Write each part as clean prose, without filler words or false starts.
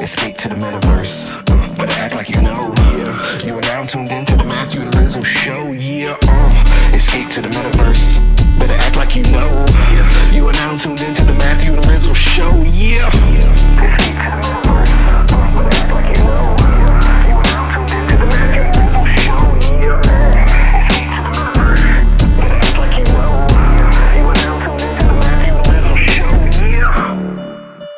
Escape to the metaverse, but act like you know. Yeah, you are now tuned into the Matthew Rizzle Show. Yeah, escape to the metaverse, better act like you know. Yeah, you are now tuned into the Matthew Rizzle Show. Yeah, escape to the metaverse, better act like you know. Yeah, you are now tuned into the Matthew Rizzle Show. Yeah, escape to the metaverse, better act like you know. Yeah, you are now tuned into the Matthew Rizzle Show. Yeah.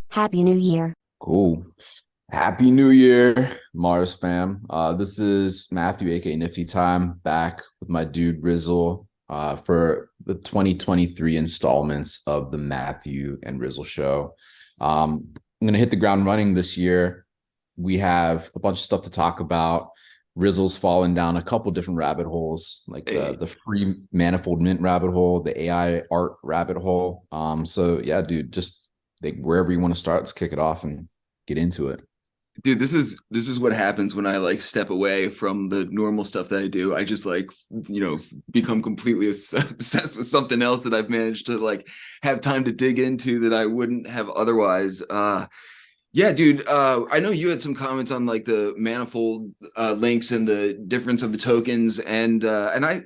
Happy New Year. Cool. Happy New Year, Mars fam. This is Matthew, aka Nifty Time, back with my dude Rizzle for the 2023 installments of the Matthew and Rizzle Show. I'm going to hit the ground running this year. We have a bunch of stuff to talk about. Rizzle's fallen down a couple different rabbit holes, like the free Manifold Mint rabbit hole, the AI art rabbit hole. So yeah, dude, just wherever you want to start, let's kick it off and get into it. Dude, this is what happens when I like step away from the normal stuff that I do. I just like, become completely obsessed with something else that I've managed to like have time to dig into that I wouldn't have otherwise. Yeah, dude, I know you had some comments on like the Manifold links and the difference of the tokens, and I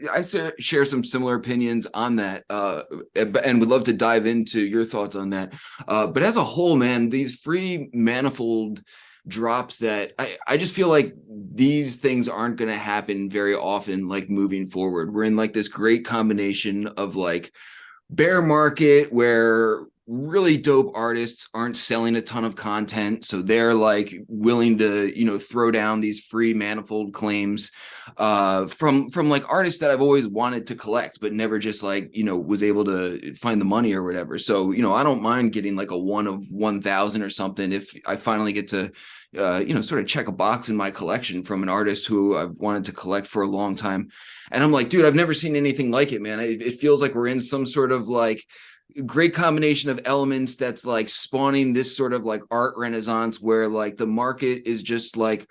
share some similar opinions on that, and would love to dive into your thoughts on that. But as a whole, man, these free Manifold drops that I just feel like these things aren't going to happen very often, like moving forward. We're in like this great combination of like bear market where really dope artists aren't selling a ton of content, so they're like willing to throw down these free Manifold claims from like artists that I've always wanted to collect but never just like was able to find the money or whatever. So I don't mind getting like a 1 of 1,000 or something if I finally get to sort of check a box in my collection from an artist who I've wanted to collect for a long time. And I'm like, dude, I've never seen anything like it, man. It feels like we're in some sort of like great combination of elements that's like spawning this sort of like art renaissance where like the market is just like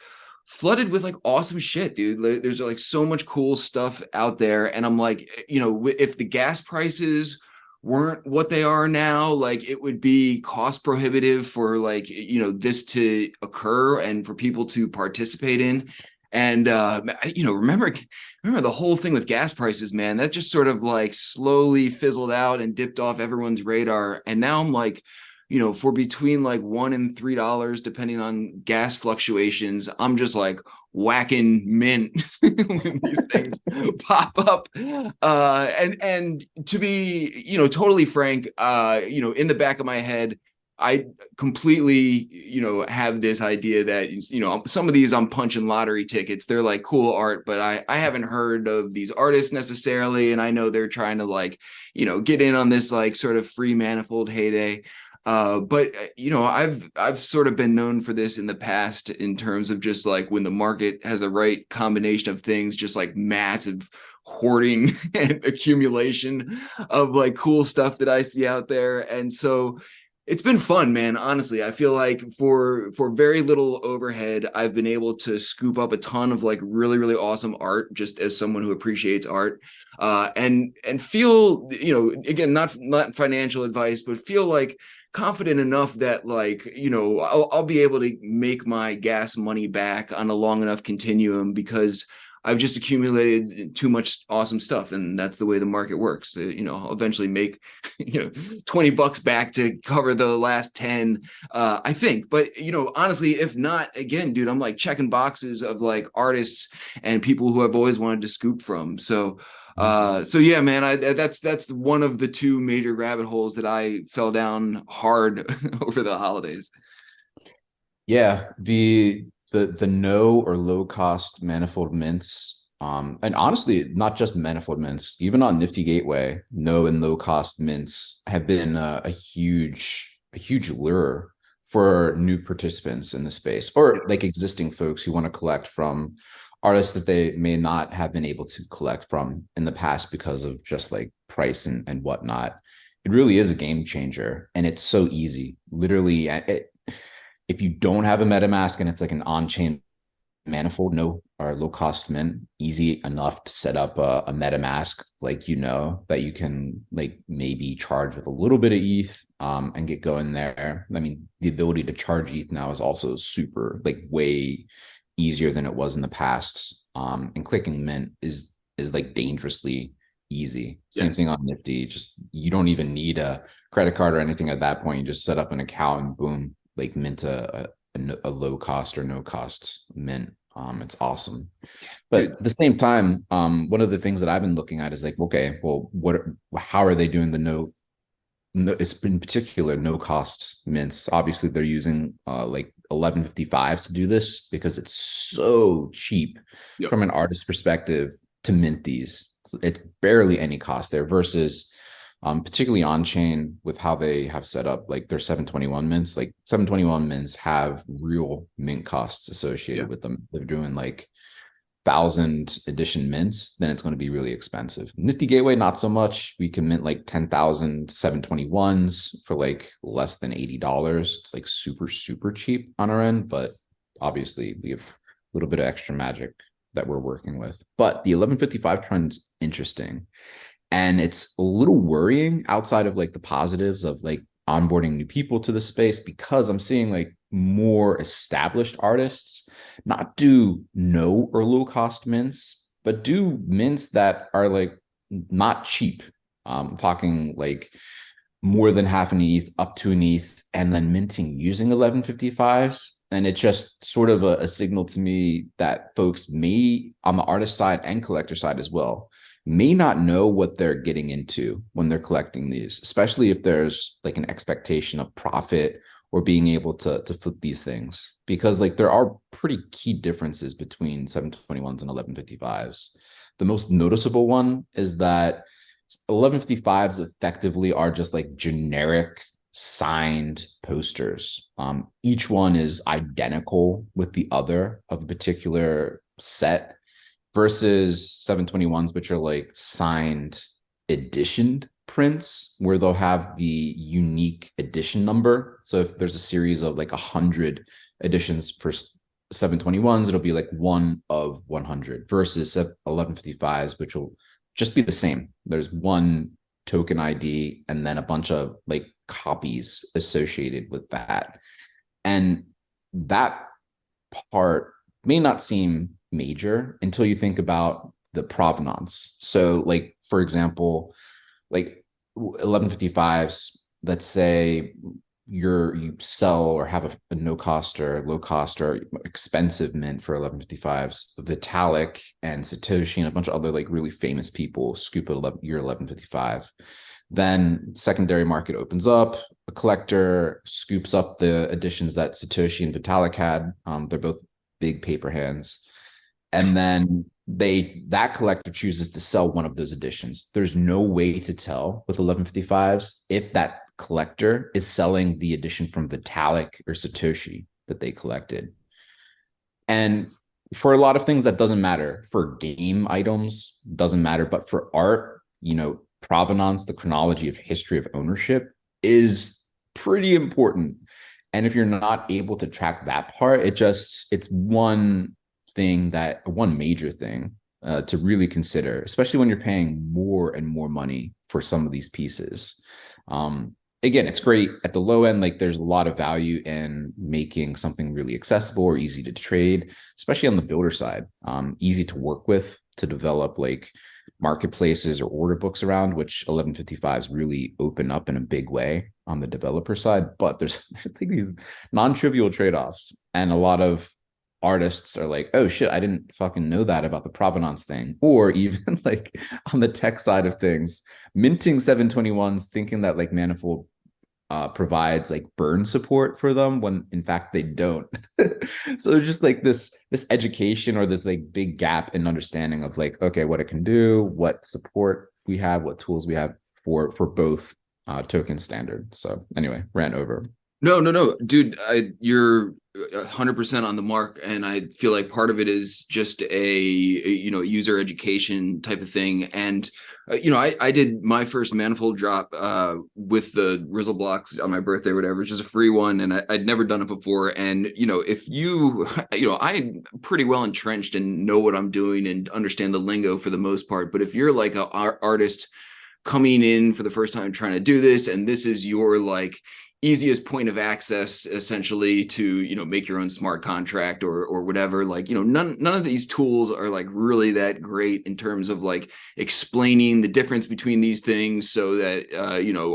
flooded with like awesome shit, dude. There's like so much cool stuff out there, and I'm like, if the gas prices weren't what they are now, like it would be cost prohibitive for like this to occur and for people to participate in. And remember the whole thing with gas prices, man, that just sort of like slowly fizzled out and dipped off everyone's radar. And now I'm like, for between like $1 and $3, depending on gas fluctuations, I'm just like whacking mint when these things pop up. And to be, totally frank, in the back of my head, I completely, have this idea that, some of these I'm punching lottery tickets. They're like cool art, but I haven't heard of these artists necessarily. And I know they're trying to like, get in on this like sort of free Manifold heyday. But I've sort of been known for this in the past in terms of just like when the market has the right combination of things, just like massive hoarding and accumulation of like cool stuff that I see out there. And so it's been fun, man. Honestly, I feel like for very little overhead, I've been able to scoop up a ton of like really, really awesome art just as someone who appreciates art, and feel, again, not financial advice, but feel like confident enough that like, I'll be able to make my gas money back on a long enough continuum because I've just accumulated too much awesome stuff, and that's the way the market works. I'll eventually make, $20 back to cover the last 10, I think. But, honestly, if not, again, dude, I'm like checking boxes of like artists and people who I've always wanted to scoop from. So yeah, man, that's one of the two major rabbit holes that I fell down hard over the holidays. Yeah, the no or low cost Manifold mints, and honestly, not just Manifold mints, even on Nifty Gateway, no and low cost mints have been a huge lure for new participants in the space, or like existing folks who want to collect from artists that they may not have been able to collect from in the past because of just like price and whatnot. It really is a game changer, and it's so easy. Literally, if you don't have a MetaMask and it's like an on-chain Manifold, no, or low cost mint, easy enough to set up a MetaMask, like, you know, that you can like maybe charge with a little bit of ETH and get going there. I mean, the ability to charge ETH now is also super, like, way easier than it was in the past. And clicking mint is like dangerously easy. Same thing on Nifty. Just, you don't even need a credit card or anything at that point. You just set up an account and boom, like mint a low cost or no cost mint. It's awesome. But at the same time, one of the things that I've been looking at is like, okay, well, how are they doing the it's in particular no cost mints? Obviously they're using like 1155s to do this because it's so cheap from an artist perspective to mint these. It's barely any cost there versus particularly on chain with how they have set up like their 721 mints. Like 721 mints have real mint costs associated with them. They're doing like 1,000 edition mints, then it's going to be really expensive. Nifty Gateway, not so much. We can mint like 10,000 721s for like less than $80. It's like super, super cheap on our end, but obviously we have a little bit of extra magic that we're working with. But the 1155 trend's interesting. And it's a little worrying outside of like the positives of like onboarding new people to the space, because I'm seeing like more established artists not do no or low cost mints, but do mints that are like not cheap. I'm talking like more than half an ETH up to an ETH and then minting using 1155s. And it's just sort of a signal to me that folks may, on the artist side and collector side as well, may not know what they're getting into when they're collecting these, especially if there's like an expectation of profit or being able to flip these things, because like there are pretty key differences between 721s and 1155s. The most noticeable one is that 1155s effectively are just like generic signed posters. Each one is identical with the other of a particular set, versus 721s, which are like signed editioned prints where they'll have the unique edition number. So if there's a series of like 100 editions for 721s, it'll be like 1 of 100 versus 1155s, which will just be the same. There's one token ID and then a bunch of like copies associated with that. And that part may not seem major until you think about the provenance. So like, for example, like 1155s, let's say you sell or have a no cost or low cost or expensive mint for 1155s, Vitalik and Satoshi and a bunch of other like really famous people scoop at your 1155. Then secondary market opens up, a collector scoops up the editions that Satoshi and Vitalik had. They're both big paper hands. And then that collector chooses to sell one of those editions. There's no way to tell with 1155s if that collector is selling the edition from Vitalik or Satoshi that they collected. And for a lot of things that doesn't matter. For game items, doesn't matter. But for art, you know, provenance, the chronology of history of ownership is pretty important. And if you're not able to track that part, it's one major thing to really consider, especially when you're paying more and more money for some of these pieces. Again, it's great at the low end. Like there's a lot of value in making something really accessible or easy to trade, especially on the builder side, easy to work with, to develop like marketplaces or order books around, which 1155s really open up in a big way on the developer side. But there's like these non-trivial trade-offs, and a lot of artists are like, oh shit, I didn't fucking know that about the provenance thing. Or even like on the tech side of things, minting 721s, thinking that like Manifold provides like burn support for them when in fact they don't. So there's just like this education or this like big gap in understanding of like, okay, what it can do, what support we have, what tools we have for both token standard. So anyway, rant over. No, dude. You're 100% on the mark, and I feel like part of it is just user education type of thing. And I did my first Manifold drop with the Rizzle blocks on my birthday, or whatever. It's just a free one, and I'd never done it before. And if you, I'm pretty well entrenched and know what I'm doing and understand the lingo for the most part. But if you're like an artist coming in for the first time trying to do this, and this is your like easiest point of access essentially to make your own smart contract or whatever, like none of these tools are like really that great in terms of like explaining the difference between these things so that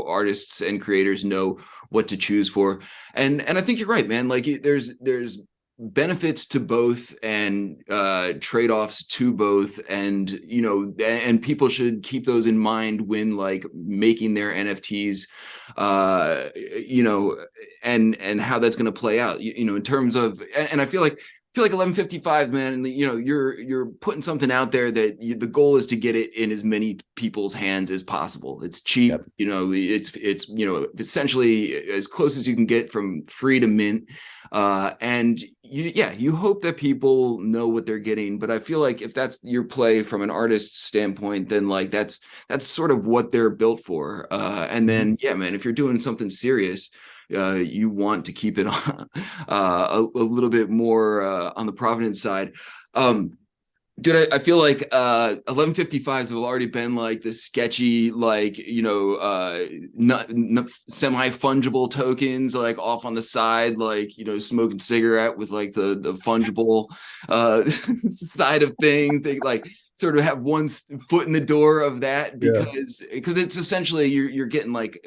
artists and creators know what to choose for. And I think you're right, man. Like there's benefits to both and trade-offs to both, and and people should keep those in mind when like making their NFTs, and how that's going to play out, in terms of, and I feel like 1155, man, and you're putting something out there that the goal is to get it in as many people's hands as possible. It's cheap. Yep. It's essentially as close as you can get from free to mint, and you hope that people know what they're getting. But I feel like if that's your play from an artist standpoint, then like that's sort of what they're built for. And then man, if you're doing something serious, you want to keep it on a little bit more on the Providence side. Dude, I feel like 1155s have already been like the sketchy, like, not semi-fungible tokens, like off on the side, like, smoking cigarette with like the fungible side of things. They like sort of have one foot in the door of that because it's essentially you're getting like,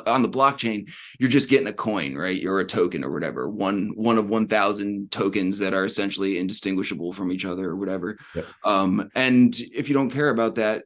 on the blockchain, you're just getting a coin, right? Or a token or whatever, one of 1,000 tokens that are essentially indistinguishable from each other or whatever. Yep. And if you don't care about that,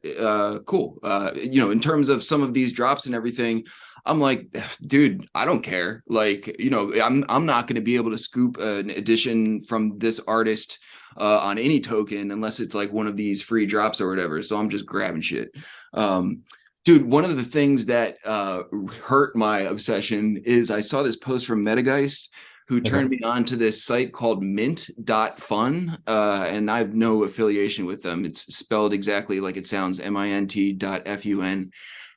cool. In terms of some of these drops and everything, I'm like, dude, I don't care. Like, I'm not going to be able to scoop an edition from this artist on any token unless it's like one of these free drops or whatever. So I'm just grabbing shit. Dude, one of the things that hurt my obsession is I saw this post from Metageist, who turned me on to this site called mint.fun. And I have no affiliation with them. It's spelled exactly like it sounds, mint.fun.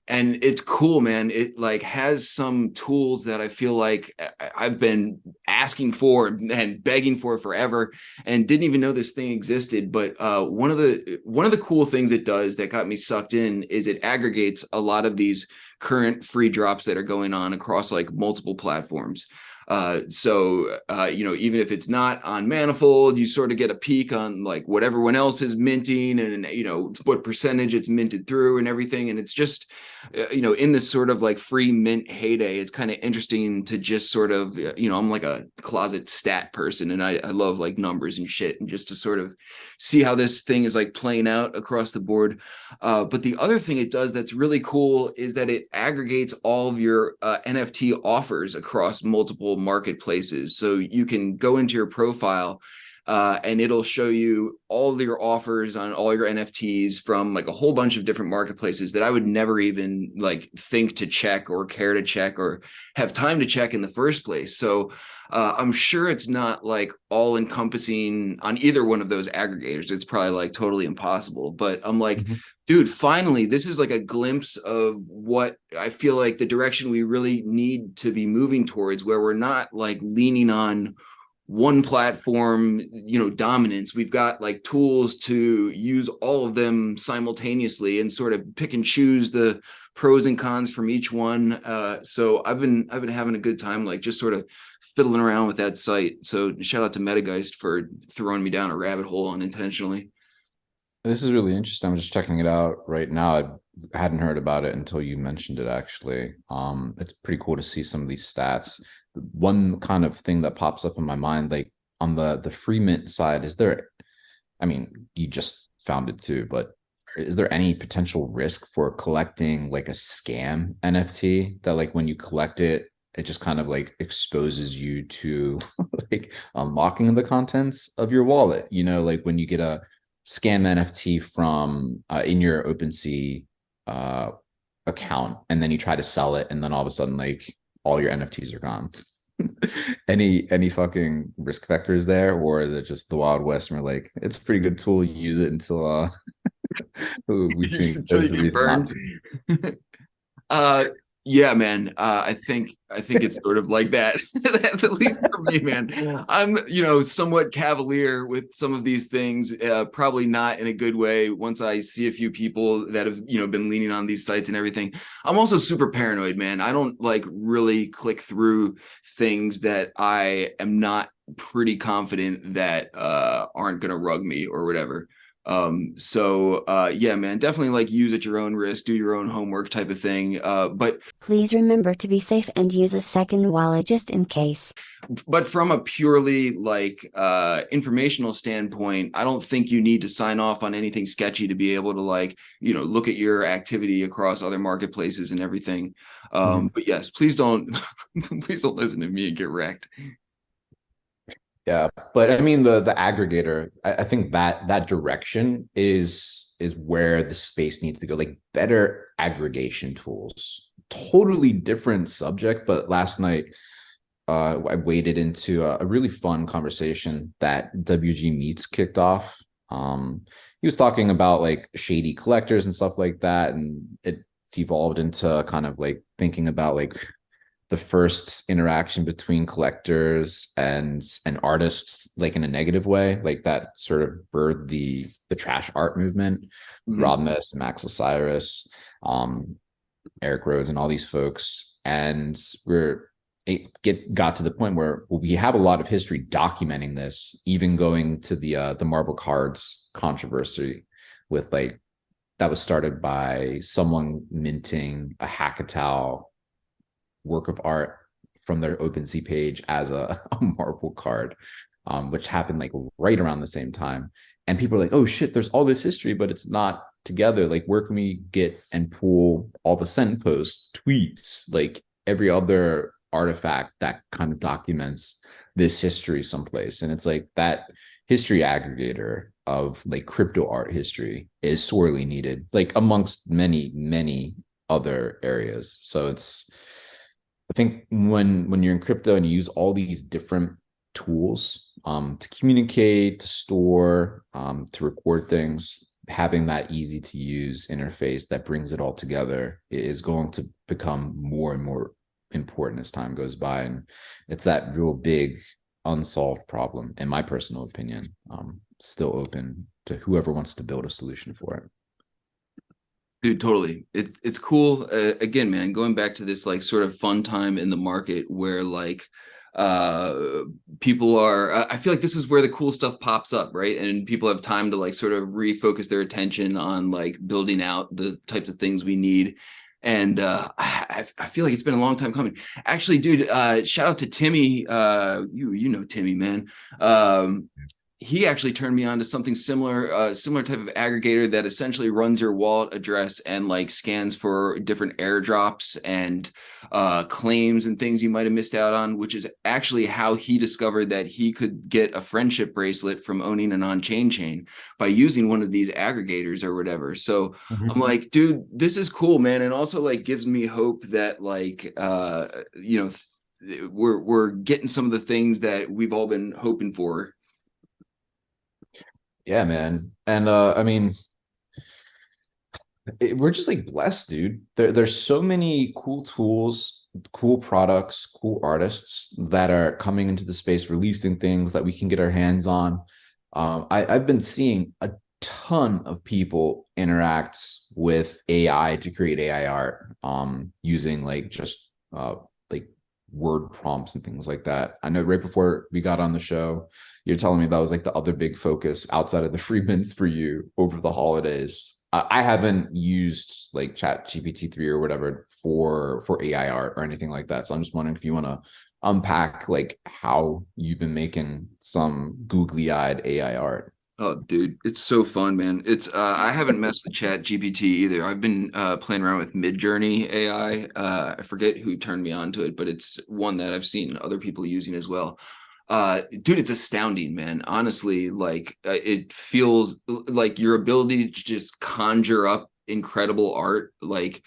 And it's cool, man. It like has some tools that I feel like I've been asking for and begging for forever, and didn't even know this thing existed. But one of the cool things it does that got me sucked in is it aggregates a lot of these current free drops that are going on across like multiple platforms. So even if it's not on Manifold, you sort of get a peek on like what everyone else is minting and what percentage it's minted through and everything. And it's just, in this sort of like free mint heyday, it's kind of interesting to just sort of, I'm like a closet stat person, and I love like numbers and shit, and just to sort of see how this thing is like playing out across the board. But the other thing it does that's really cool is that it aggregates all of your NFT offers across multiple marketplaces. So you can go into your profile and it'll show you all your offers on all your NFTs from like a whole bunch of different marketplaces that I would never even like think to check or care to check or have time to check in the first place. So I'm sure it's not like all encompassing on either one of those aggregators. It's probably like totally impossible, but I'm like, dude, finally, this is like a glimpse of what I feel like the direction we really need to be moving towards, where we're not like leaning on one platform, dominance. We've got like tools to use all of them simultaneously and sort of pick and choose the pros and cons from each one. So I've been having a good time, like just sort of fiddling around with that site. So shout out to Metageist for throwing me down a rabbit hole unintentionally. This is really interesting. I'm just checking it out right now. I hadn't heard about it until you mentioned it, actually. It's pretty cool to see some of these stats. One kind of thing that pops up in my mind, like on the free mint side, you just found it too, but is there any potential risk for collecting like a scam NFT that like when you collect it, it just kind of like exposes you to like unlocking the contents of your wallet? Like when you get a scam NFT from in your OpenSea account, and then you try to sell it, and then all of a sudden like all your NFTs are gone. Any fucking risk factors there, or is it just the Wild West and we're like, it's a pretty good tool, use it until we Use think until there's you a get reason not burned. to. Yeah, man. I think it's sort of like that, at least for me, man. I'm, somewhat cavalier with some of these things, probably not in a good way. Once I see a few people that have, been leaning on these sites and everything, I'm also super paranoid, man. I don't like really click through things that I am not pretty confident that aren't gonna rug me or whatever. Yeah, man, definitely like use at your own risk, do your own homework type of thing. But Please remember to be safe and use a second wallet just in case. from a purely like informational standpoint, I don't think you need to sign off on anything sketchy to be able to like, look at your activity across other marketplaces and everything. But yes, please don't please don't listen to me and get wrecked. Yeah, but I mean the aggregator, I think that direction is where the space needs to go. Like better aggregation tools. Totally different subject, but last night I waded into a really fun conversation that WG Meets kicked off. He was talking about like shady collectors and stuff like that, and it devolved into kind of like thinking about like the first interaction between collectors and artists, like in a negative way, like that sort of birthed the trash art movement. Mhm. Rob Mess, Max Osiris, Eric Rhodes, and all these folks, and got to the point where we have a lot of history documenting this, even going to the marble cards controversy with like that was started by someone minting a Hackatow work of art from their OpenSea page as a marble card, which happened like right around the same time. And people are like, oh shit, there's all this history, but it's not together. Like, where can we get and pull all the send posts, tweets, like every other artifact that kind of documents this history someplace? And it's like that history aggregator of like crypto art history is sorely needed, like amongst many other areas. So I think when you're in crypto and you use all these different tools to communicate, to store, to record things, having that easy to use interface that brings it all together is going to become more and more important as time goes by. And it's that real big unsolved problem, in my personal opinion, still open to whoever wants to build a solution for it. Dude, totally. It's cool. Again, man, going back to this like sort of fun time in the market where like people are, I feel like this is where the cool stuff pops up, right? And people have time to like sort of refocus their attention on like building out the types of things we need. And I feel like it's been a long time coming. Actually, dude, shout out to Timmy. You know Timmy, man. He actually turned me on to something similar, similar type of aggregator that essentially runs your wallet address and like scans for different airdrops and claims and things you might have missed out on, which is actually how he discovered that he could get a friendship bracelet from owning an on-chain chain by using one of these aggregators or whatever. So I'm like, dude, this is cool, man. And also like gives me hope that like, we're getting some of the things that we've all been hoping for. Yeah, man. And I mean, we're just like blessed, dude. There's so many cool tools, cool products, cool artists that are coming into the space, releasing things that we can get our hands on. I've been seeing a ton of people interact with AI to create AI art, using like just like word prompts and things like that. I know right before we got on the show, you're telling me that was like the other big focus outside of the free mints for you over the holidays. I haven't used like Chat GPT-3 or whatever for AI art or anything like that. So I'm just wondering if you want to unpack like how you've been making some googly-eyed AI art. Oh, dude, it's so fun, man. It's I haven't messed with Chat GPT either. I've been playing around with Midjourney AI. I forget who turned me on to it, but it's one that I've seen other people using as well. Dude, it's astounding, man. Honestly, like it feels like your ability to just conjure up incredible art, like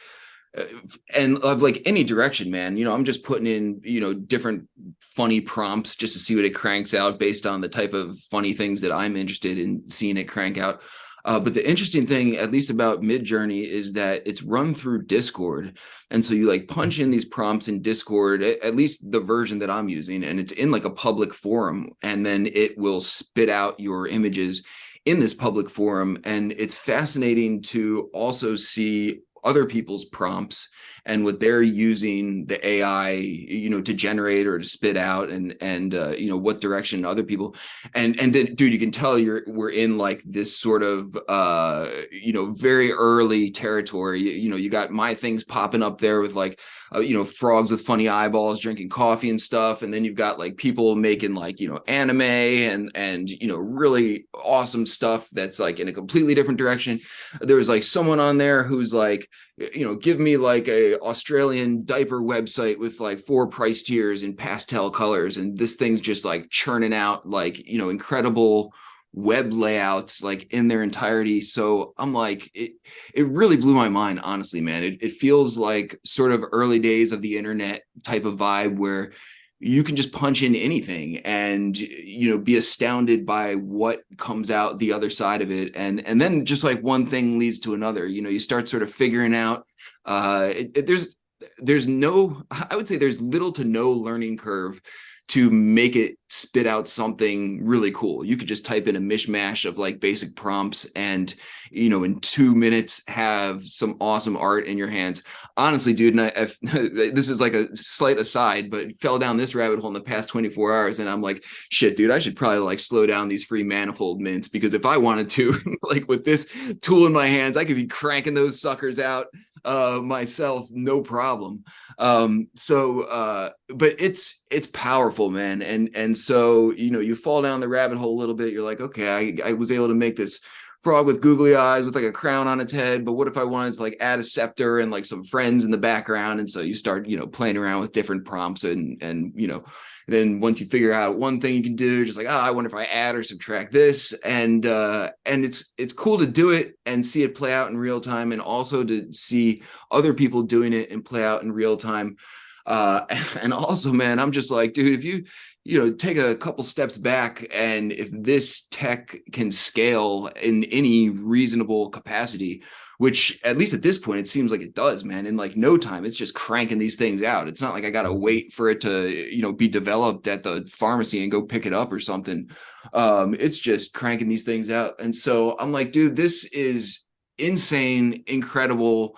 and of like any direction, man. You know, I'm just putting in, you know, different funny prompts just to see what it cranks out based on the type of funny things that I'm interested in seeing it crank out. But the interesting thing, at least about Midjourney, is that it's run through Discord. And so you like punch in these prompts in Discord, at least the version that I'm using, and it's in like a public forum. And then it will spit out your images in this public forum. And it's fascinating to also see other people's prompts and what they're using the AI, you know, to generate or to spit out, and you know, what direction other people, and then, dude, you can tell we're in like this sort of you know, very early territory. You know, you got my things popping up there with like you know, frogs with funny eyeballs drinking coffee and stuff, and then you've got like people making like, you know, anime and you know, really awesome stuff that's like in a completely different direction. There was like someone on there who's like, you know, give me like a Australian diaper website with like 4 price tiers in pastel colors, and this thing's just like churning out like, you know, incredible web layouts like in their entirety. So I'm like, it really blew my mind, honestly, man. It feels like sort of early days of the internet type of vibe where you can just punch in anything and, you know, be astounded by what comes out the other side of it. And then just like one thing leads to another, you know, you start sort of figuring out there's no, I would say there's little to no learning curve to make it spit out something really cool. You could just type in a mishmash of like basic prompts and, you know, in 2 minutes have some awesome art in your hands. Honestly, dude, and this is like a slight aside, but fell down this rabbit hole in the past 24 hours. And I'm like, shit, dude, I should probably like slow down these free Manifold mints, because if I wanted to, like with this tool in my hands, I could be cranking those suckers out myself, no problem. But it's powerful, man. And so, you know, you fall down the rabbit hole a little bit. You're like, okay, I was able to make this frog with googly eyes with like a crown on its head, but what if I wanted to like add a scepter and like some friends in the background? And so you start, you know, playing around with different prompts, and you know, then once you figure out one thing you can do, just like, I wonder if I add or subtract this, and it's cool to do it and see it play out in real time, and also to see other people doing it and play out in real time. And also, man, I'm just like, dude, if you know, take a couple steps back, and if this tech can scale in any reasonable capacity, which at least at this point, it seems like it does, man, in like no time, it's just cranking these things out. It's not like I got to wait for it to, you know, be developed at the pharmacy and go pick it up or something. It's just cranking these things out. And so I'm like, dude, this is insane, incredible,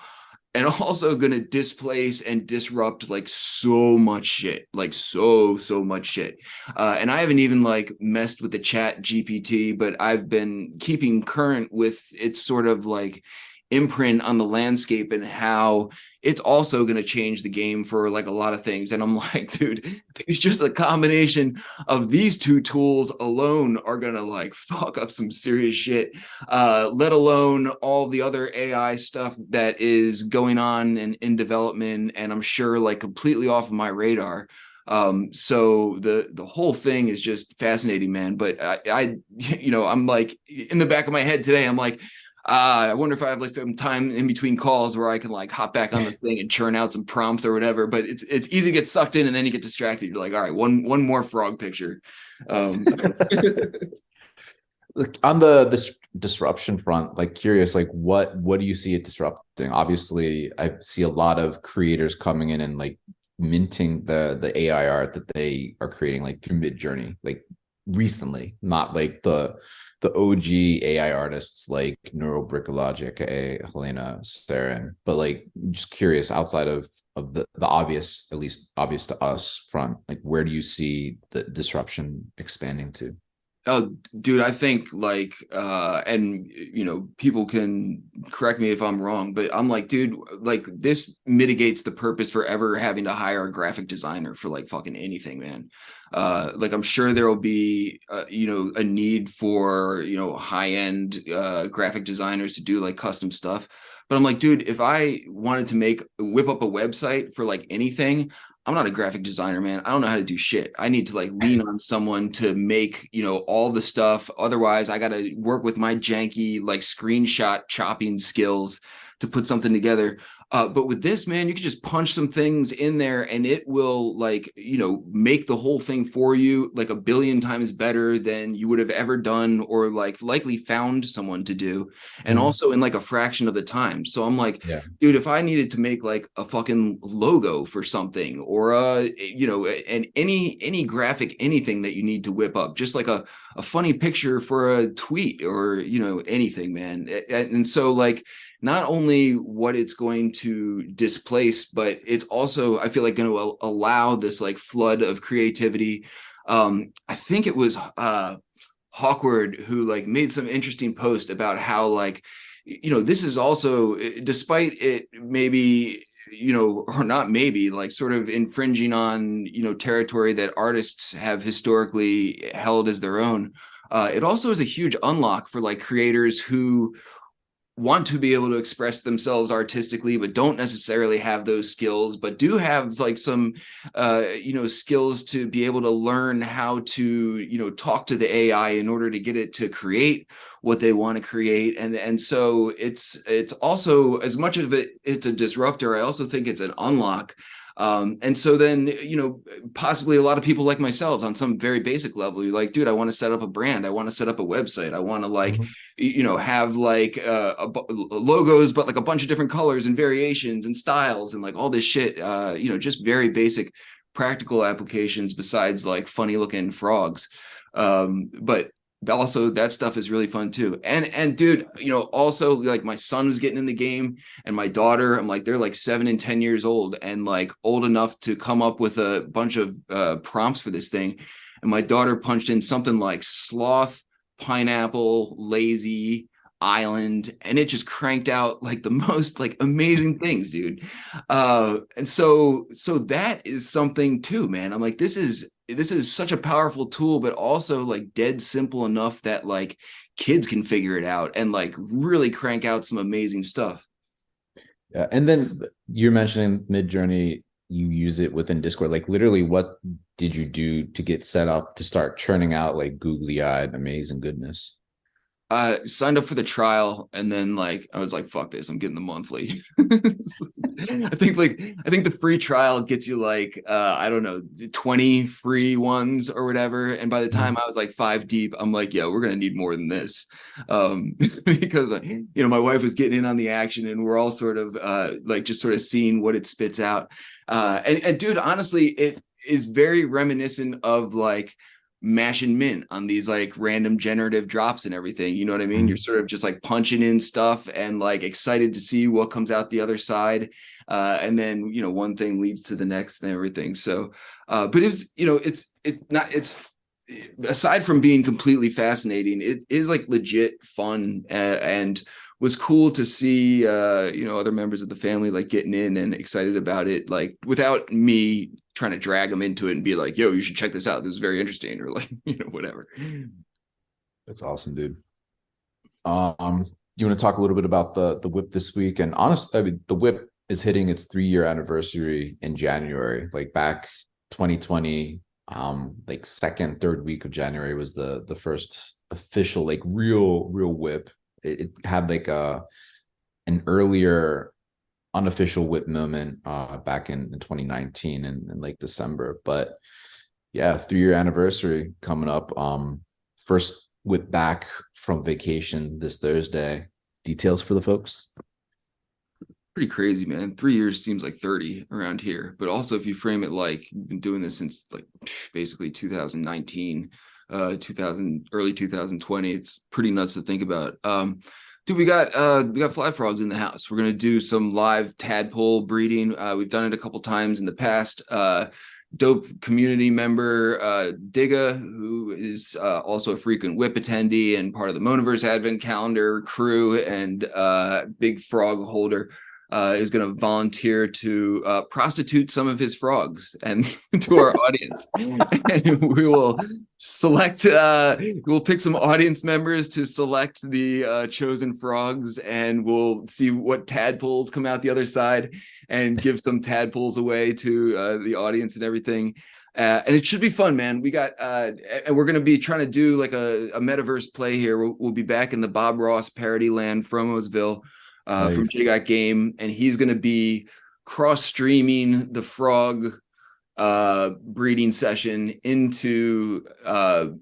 and also going to displace and disrupt like so much shit, like so much shit. And I haven't even like messed with the chat GPT, but I've been keeping current with its sort of like imprint on the landscape and how it's also going to change the game for like a lot of things. And I'm like, dude, it's just a combination of these two tools alone are going to like fuck up some serious shit, let alone all the other AI stuff that is going on and in development, and I'm sure like completely off of my radar. So the whole thing is just fascinating, man. But I you know, I'm like, in the back of my head today, I'm like, I wonder if I have like some time in between calls where I can like hop back on the thing and churn out some prompts or whatever. But it's easy to get sucked in, and then you get distracted. You're like, all right, one more frog picture. Look, on this disruption front, like curious, like what do you see it disrupting? Obviously, I see a lot of creators coming in and like minting the AI art that they are creating like through Midjourney, like recently, not like the OG AI artists like Neurobricologic, Helena Sarin, but like just curious, outside of the obvious, at least obvious to us front, like where do you see the disruption expanding to? Oh, dude, I think like, and you know, people can correct me if I'm wrong, but I'm like, dude, like this mitigates the purpose for ever having to hire a graphic designer for like fucking anything, man. Like I'm sure there will be, you know, a need for, you know, high-end graphic designers to do like custom stuff. But I'm like, dude, if I wanted to whip up a website for like anything, I'm not a graphic designer, man. I don't know how to do shit. I need to like lean on someone to make, you know, all the stuff. Otherwise, I got to work with my janky like screenshot chopping skills to put something together. But with this, man, you can just punch some things in there and it will like, make the whole thing for you like a billion times better than you would have ever done or like likely found someone to do. And also in like a fraction of the time. So I'm like, Yeah. dude, if I needed to make like a fucking logo for something or and any graphic, anything that you need to whip up, just like a funny picture for a tweet or anything, man. And so like not only what it's going to displace, but it's also, I feel like, going to allow this like flood of creativity. I think it was Hawkward who like made some interesting post about how like, this is also, despite it maybe, or not maybe, like sort of infringing on, territory that artists have historically held as their own. It also is a huge unlock for like creators who want to be able to express themselves artistically, but don't necessarily have those skills, but do have like some, skills to be able to learn how to, talk to the AI in order to get it to create what they want to create. And so it's also, as much of it's a disruptor, I also think it's an unlock. And so then, possibly a lot of people like myself on some very basic level, you're like, dude, I want to set up a brand. I want to set up a website. I want to like, have like logos, but like a bunch of different colors and variations and styles and like all this shit, just very basic practical applications besides like funny looking frogs. But also that stuff is really fun too. And dude, also like my son was getting in the game and my daughter, I'm like, they're like 7 and 10 years old and like old enough to come up with a bunch of prompts for this thing. And my daughter punched in something like sloth, pineapple, lazy, island, and it just cranked out like the most like amazing things, dude. And so that is something too, man. I'm like, this is such a powerful tool, but also like dead simple enough that like kids can figure it out and like really crank out some amazing stuff. Yeah. And then you're mentioning Midjourney, you use it within Discord. Like literally, what did you do to get set up to start churning out like googly-eyed amazing goodness? Signed up for the trial and then like I was like, fuck this, I'm getting the monthly. I think the free trial gets you like I don't know, 20 free ones or whatever. And by the time I was like 5 deep, I'm like, yeah, we're gonna need more than this. Because my wife was getting in on the action and we're all sort of like just sort of seeing what it spits out. And dude, honestly, it is very reminiscent of like mash and mint on these like random generative drops and everything. You know what I mean? You're sort of just like punching in stuff and like excited to see what comes out the other side. And then, one thing leads to the next and everything. So, but it was, it's aside from being completely fascinating, it is like legit fun and was cool to see, other members of the family like getting in and excited about it, like without me trying to drag them into it and be like, yo, you should check this out. This is very interesting, or like, whatever. That's awesome, dude. You want to talk a little bit about the WIP this week? And honestly, I mean, the WIP is hitting its 3-year anniversary in January. Like back 2020, like second, third week of January was the first official, like real WIP. It had like an earlier unofficial WIP moment back in 2019 in like December. But yeah, 3-year anniversary coming up. First WIP back from vacation this Thursday. Details for the folks? Pretty crazy, man. 3 years seems like 30 around here. But also if you frame it like you've been doing this since like basically 2019, early 2020, it's pretty nuts to think about. Dude, we got fly frogs in the house. We're gonna do some live tadpole breeding. We've done it a couple times in the past. Dope community member Digga, who is also a frequent WIP attendee and part of the Monoverse Advent Calendar crew and big frog holder, is going to volunteer to prostitute some of his frogs and to our audience. And we will select, we'll pick some audience members to select the chosen frogs, and we'll see what tadpoles come out the other side and give some tadpoles away to the audience and everything. And it should be fun, man. We got, and we're going to be trying to do like a metaverse play here. We'll be back in the Bob Ross parody land, Fromosville. from Nice. J Got Game, and he's going to be cross streaming the frog breeding session into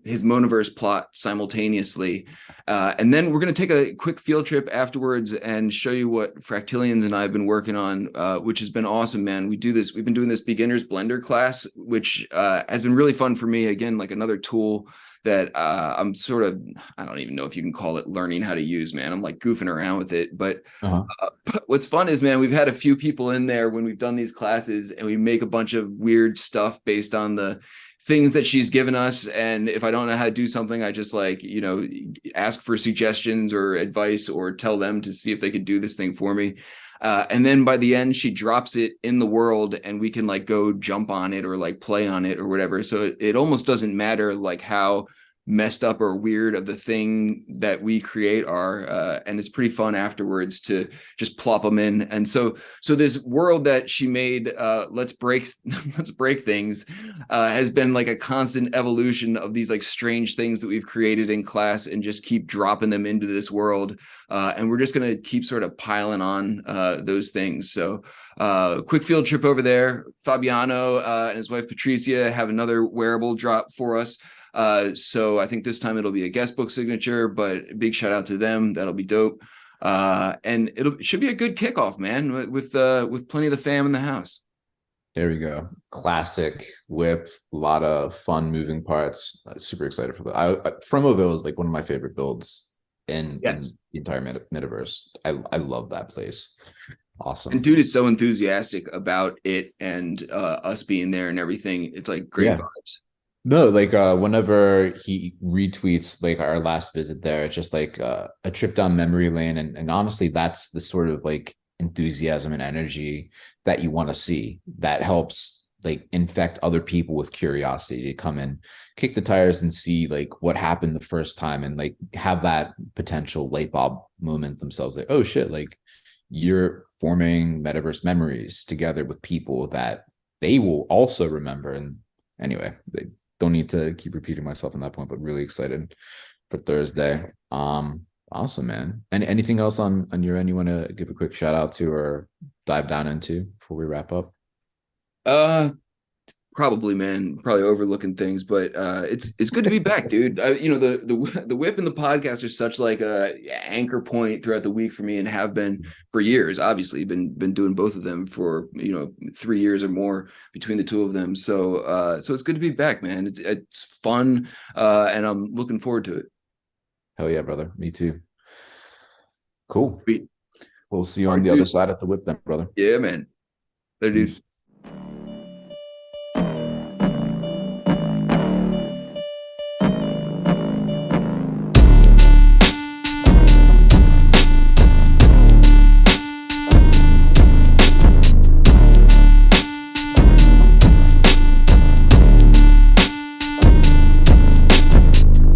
his monoverse plot simultaneously. And then we're going to take a quick field trip afterwards and show you what Fractilians and I have been working on, which has been awesome, man. We've been doing this beginners blender class, which has been really fun for me. Again, like another tool that I'm sort of, I don't even know if you can call it learning how to use, man. I'm like goofing around with it. But what's fun is, man, we've had a few people in there when we've done these classes, and we make a bunch of weird stuff based on the things that she's given us. And if I don't know how to do something, I just like, ask for suggestions or advice, or tell them to see if they could do this thing for me. And then by the end, she drops it in the world, and we can like go jump on it or like play on it or whatever. So it almost doesn't matter like how messed up or weird of the thing that we create are, and it's pretty fun afterwards to just plop them in. And so this world that she made, let's break things, has been like a constant evolution of these like strange things that we've created in class, and just keep dropping them into this world, and we're just going to keep sort of piling on those things. So quick field trip over there. Fabiano and his wife Patricia have another wearable drop for us. So I think this time it'll be a guest book signature, but big shout out to them. That'll be dope. And it should be a good kickoff, man, with plenty of the fam in the house. There we go. Classic WIP. A lot of fun moving parts. Super excited for that. Fromaville is like one of my favorite builds in the entire metaverse. I love that place. Awesome. And dude is so enthusiastic about it and us being there and everything. It's like great vibes. No, like whenever he retweets like our last visit there, it's just like a trip down memory lane. And honestly, that's the sort of like enthusiasm and energy that you want to see, that helps like infect other people with curiosity to come in, kick the tires and see like what happened the first time, and like have that potential light bulb moment themselves. Like, oh shit, like you're forming metaverse memories together with people that they will also remember. And anyway, they don't need to keep repeating myself on that point, but really excited for Thursday. Awesome, man. And anything else on your end you want to give a quick shout out to or dive down into before we wrap up? Probably, man. Probably overlooking things, but it's good to be back, dude. The WIP and the podcast are such like a anchor point throughout the week for me, and have been for years. Obviously, been doing both of them for 3 years or more between the two of them. So it's good to be back, man. It's fun, and I'm looking forward to it. Hell yeah, brother. Me too. Cool. Sweet. We'll see you on the other side at the WIP then, brother. Yeah, man. Later, dude. Peace.